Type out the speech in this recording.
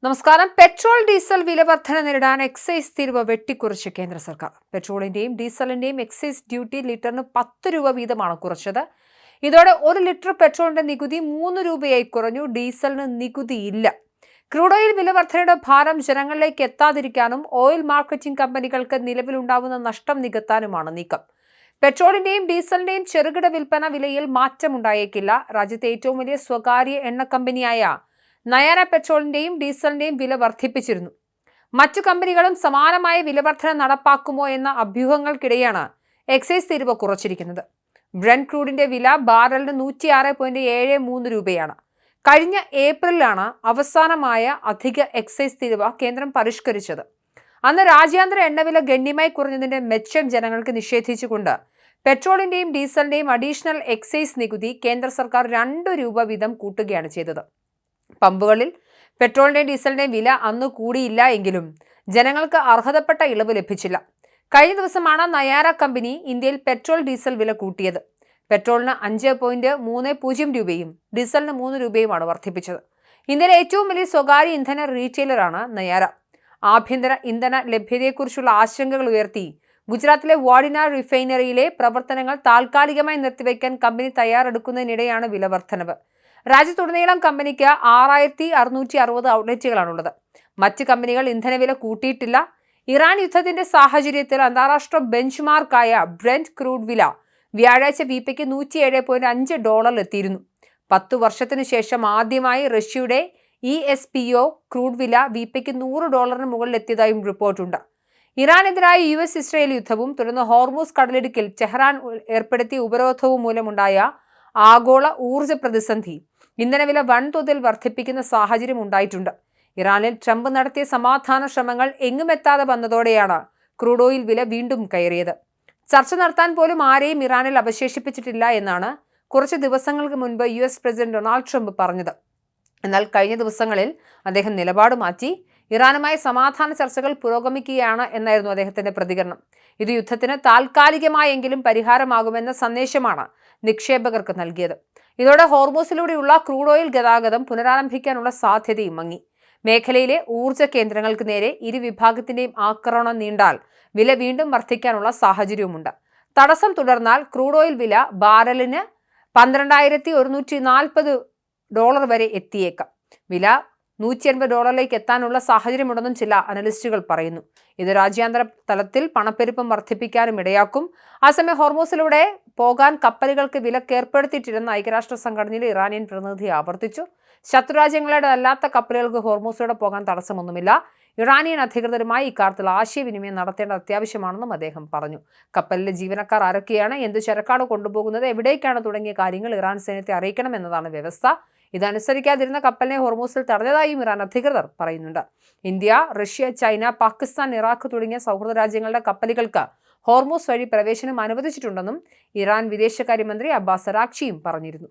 നമസ്കാരം. Petrol diesel വില വർധന നേരിടാൻ എക്സൈസ് തീരുവ വെട്ടിക്കുറച്ച് കേന്ദ്ര സർക്കാർ. പെട്രോളിന്റെയും ഡീസലിന്റെയും എക്സൈസ് ഡ്യൂട്ടി ലിറ്ററിന് 10 രൂപ വീതമാണ് കുറച്ചത്. ഇതോടെ 1 ലിറ്റർ പെട്രോളിന്റെ നികുതി 3 രൂപയായി കുറഞ്ഞു. ഡീസലിന് നികുതിയില്ല. ക്രൂഡ് ഓയിൽ വില വർധനയുടെ ഭാരം ജനങ്ങളിലേക്ക് എത്താതിരിക്കാനും ഓയിൽ മാർക്കറ്റിംഗ് കമ്പനികൾക്ക് നിലവിലുണ്ടാവുന്ന നഷ്ടം നികത്താനുമാണ് നീക്കം. പെട്രോളിന്റെയും ഡീസലിന്റെയും ചെറുകിട വിൽപ്പന വിലയിൽ മാറ്റമുണ്ടായേക്കില്ല. രാജ്യത്തെ ഏറ്റവും വലിയ സ്വകാര്യ എണ്ണ കമ്പനിയായ നയാര പെട്രോളിന്റെയും ഡീസലിന്റെയും വില വർദ്ധിപ്പിച്ചിരുന്നു. മറ്റു കമ്പനികളും സമാനമായ വിലവർധന നടപ്പാക്കുമോ എന്ന അഭ്യൂഹങ്ങൾക്കിടെയാണ് എക്സൈസ് തീരുവ കുറച്ചിരിക്കുന്നത്. ബ്രന്റ് ക്രൂഡിന്റെ വില ബാരലിന് 106.73 രൂപയാണ്. കഴിഞ്ഞ ഏപ്രിലാണ് അവസാനമായ അധിക എക്സൈസ് തീരുവ കേന്ദ്രം പരിഷ്കരിച്ചത്. അന്ന് രാജ്യാന്തര എണ്ണവില ഗണ്യമായി കുറഞ്ഞതിന്റെ മെച്ചം ജനങ്ങൾക്ക് നിഷേധിച്ചുകൊണ്ട് പെട്രോളിന്റെയും ഡീസലിന്റെയും അഡീഷണൽ എക്സൈസ് നികുതി കേന്ദ്ര സർക്കാർ 2 രൂപ വീതം കൂട്ടുകയാണ് ചെയ്തത്. പമ്പുകളിൽ പെട്രോളിന്റെയും ഡീസലിന്റെയും വില അന്ന് കൂടിയില്ല എങ്കിലും ജനങ്ങൾക്ക് അർഹതപ്പെട്ട ഇളവ് ലഭിച്ചില്ല. കഴിഞ്ഞ ദിവസമാണ് നയാര കമ്പനി ഇന്ത്യയിൽ പെട്രോൾ ഡീസൽ വില കൂട്ടിയത്. പെട്രോളിന് 5.30 രൂപയും ഡീസലിന് 3 രൂപയുമാണ് വർദ്ധിപ്പിച്ചത്. ഇന്ത്യയിലെ ഏറ്റവും വലിയ സ്വകാര്യ ഇന്ധന റീറ്റെയിലറാണ് നയാര. ആഭ്യന്തര ഇന്ധന ലഭ്യതയെക്കുറിച്ചുള്ള ആശങ്കകൾ ഉയർത്തി ഗുജറാത്തിലെ വാഡിന റിഫൈനറിയിലെ പ്രവർത്തനങ്ങൾ താൽക്കാലികമായി നിർത്തിവെക്കാൻ കമ്പനി തയ്യാറെടുക്കുന്നതിനിടെയാണ് വില വർധനവ്. രാജ്യത്തുടനീളം കമ്പനിക്ക് 6660 ഔട്ട്ലെറ്റുകളാണുള്ളത്. മറ്റ് കമ്പനികൾ ഇന്ധനവില കൂട്ടിയിട്ടില്ല. ഇറാൻ യുദ്ധത്തിന്റെ സാഹചര്യത്തിൽ അന്താരാഷ്ട്ര ബെഞ്ച് മാർക്കായ ബ്രന്റ് ക്രൂഡ് വില വ്യാഴാഴ്ച വീപ്പയ്ക്ക് $107.5 എത്തിയിരുന്നു. 10 വർഷത്തിനു ശേഷം ആദ്യമായി റഷ്യയുടെ ESPO ക്രൂഡ് വില വീപ്പയ്ക്ക് $100 മുകളിൽ എത്തിയതായും റിപ്പോർട്ടുണ്ട്. ഇറാനെതിരായ US ഇസ്രയേൽ യുദ്ധവും തുടർന്ന് ഹോർമൂസ് കടലിടുക്കിൽ ടെഹ്റാൻ ഏർപ്പെടുത്തിയ ഉപരോധവും മൂലമുണ്ടായ ആഗോള ഊർജ്ജ പ്രതിസന്ധി ഇന്ധനവില വൻതോതിൽ വർദ്ധിപ്പിക്കുന്ന സാഹചര്യം ഉണ്ടായിട്ടുണ്ട്. ഇറാനിൽ ട്രംപ് നടത്തിയ സമാധാന ശ്രമങ്ങൾ എങ്ങുമെത്താതെ വന്നതോടെയാണ് ക്രൂഡ് ഓയിൽ വില വീണ്ടും കയറിയത്. ചർച്ച നടത്താൻ പോലും ആരെയും ഇറാനിൽ അവശേഷിപ്പിച്ചിട്ടില്ല എന്നാണ് കുറച്ച് ദിവസങ്ങൾക്ക് മുൻപ് US പ്രസിഡന്റ് ഡൊണാൾഡ് ട്രംപ് പറഞ്ഞത്. എന്നാൽ കഴിഞ്ഞ ദിവസങ്ങളിൽ അദ്ദേഹം നിലപാട് മാറ്റി. ഇറാനുമായി സമാധാന ചർച്ചകൾ പുരോഗമിക്കുകയാണ് എന്നായിരുന്നു അദ്ദേഹത്തിന്റെ പ്രതികരണം. ഇത് യുദ്ധത്തിന് താൽക്കാലികമായെങ്കിലും പരിഹാരമാകുമെന്ന സന്ദേശമാണ് നിക്ഷേപകർക്ക് നൽകിയത്. ഇതോടെ ഹോർമൂസിലൂടെയുള്ള ക്രൂഡ് ഓയിൽ ഗതാഗതം പുനരാരംഭിക്കാനുള്ള സാധ്യതയും മങ്ങി. മേഖലയിലെ ഊർജ്ജ കേന്ദ്രങ്ങൾക്ക് നേരെ ഇരുവിഭാഗത്തിന്റെയും ആക്രമണം നീണ്ടാൽ വില വീണ്ടും വർദ്ധിക്കാനുള്ള സാഹചര്യവുമുണ്ട്. തടസ്സം തുടർന്നാൽ ക്രൂഡ് ഓയിൽ വില ബാരലിന് $12,140 വരെ എത്തിയേക്കാം. വില $180 എത്താനുള്ള സാഹചര്യമുണ്ടെന്നും ചില അനലിസ്റ്റുകൾ പറയുന്നു. ഇത് രാജ്യാന്തര തലത്തിൽ പണപ്പെരുപ്പം വർദ്ധിപ്പിക്കാനും ഇടയാക്കും. അതേസമയം ഹോർമൂസിലൂടെ പോകാൻ കപ്പലുകൾക്ക് വിലക്കേർപ്പെടുത്തിയിട്ടില്ലെന്ന് ഐക്യരാഷ്ട്ര സംഘടനയിലെ ഇറാനിയൻ പ്രതിനിധി ആവർത്തിച്ചു. ശത്രുരാജ്യങ്ങളുടെ അല്ലാത്ത കപ്പലുകൾക്ക് ഹോർമൂസിലൂടെ പോകാൻ തടസ്സമൊന്നുമില്ല. ഇറാനിയൻ അധികൃതരുമായി ഇക്കാര്യത്തിൽ ആശയവിനിമയം നടത്തേണ്ടത് അത്യാവശ്യമാണെന്നും അദ്ദേഹം പറഞ്ഞു. കപ്പലിലെ ജീവനക്കാർ ആരൊക്കെയാണ്, എന്ത് ചരക്കാണ് കൊണ്ടുപോകുന്നത്, എവിടേക്കാണ് തുടങ്ങിയ കാര്യങ്ങൾ ഇറാൻ സൈന്യത്തെ അറിയിക്കണമെന്നതാണ് വ്യവസ്ഥ. ഇതനുസരിക്കാതിരുന്ന കപ്പലിനെ ഹോർമൂസിൽ തടഞ്ഞതായും ഇറാൻ അധികൃതർ പറയുന്നുണ്ട്. India, Russia, China, Pakistan, Iraq തുടങ്ങിയ സൗഹൃദ രാജ്യങ്ങളുടെ കപ്പലുകൾക്ക് ഹോർമൂസ് വഴി പ്രവേശനം അനുവദിച്ചിട്ടുണ്ടെന്നും ഇറാൻ വിദേശകാര്യമന്ത്രി അബ്ബാസ് അരാഗ്ചിയും പറഞ്ഞിരുന്നു.